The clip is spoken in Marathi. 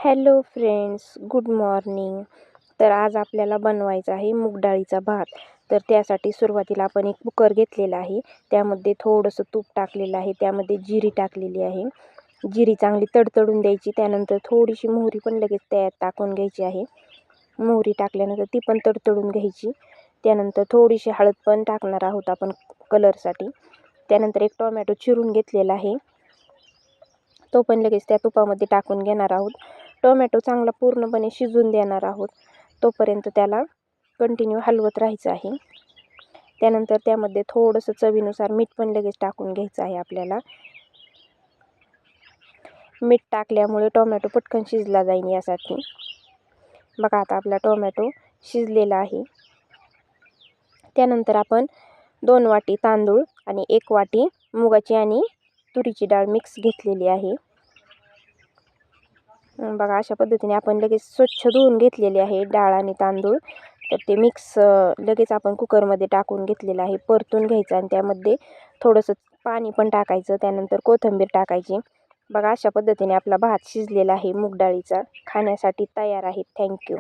Hello friends, good morning. तर आज आपल्याला बनवायचा आहे मूग डाळीचा भात. तर त्यासाठी सुरुवातीला आपण एक कुकर घेतलेला आहे. त्यामध्ये थोडंसं तूप टाकलेलं आहे. त्यामध्ये जिरी टाकलेली आहे. जिरी चांगली तडतडून द्यायची. त्यानंतर थोडीशी मोहरी पण लगेच त्यात टाकून घ्यायची आहे. मोहरी टाकल्यानंतर ती पण तडतडून घ्यायची. त्यानंतर थोडीशी हळद पण टाकणार आहोत आपण कलरसाठी. त्यानंतर एक टोमॅटो चिरून घेतलेला आहे, तो पण लगेच त्या तुपामध्ये टाकून घेणार आहोत. टोमॅटो चांगला पूर्णपणे शिजून देणार आहोत. तोपर्यंत त्याला कंटिन्यू हलवत राहायचं आहे. त्यानंतर त्यामध्ये थोडंसं चवीनुसार मीठ पण लगेच टाकून घ्यायचं आहे आपल्याला. मीठ टाकल्यामुळे टोमॅटो पटकन शिजला जाईल यासाठी. बघा आता आपला टोमॅटो शिजलेला आहे. त्यानंतर आपण 2 वाटी तांदूळ आणि 1 वाटी मुगाची आणि तुरीची डाळ मिक्स घेतलेली आहे. बघा अशा पद्धतीने आपण लगेच स्वच्छ धुवून घेतलेले आहे डाळ आणि तांदूळ. तर ते मिक्स लगेच आपण कुकरमध्ये टाकून घेतलेलं आहे. परतून घ्यायचं आणि त्यामध्ये थोडंसं पाणी पण टाकायचं. त्यानंतर कोथिंबीर टाकायची. बघा अशा पद्धतीने आपला भात शिजलेला आहे मूग डाळीचा. खाण्यासाठी तयार आहे. थँक्यू.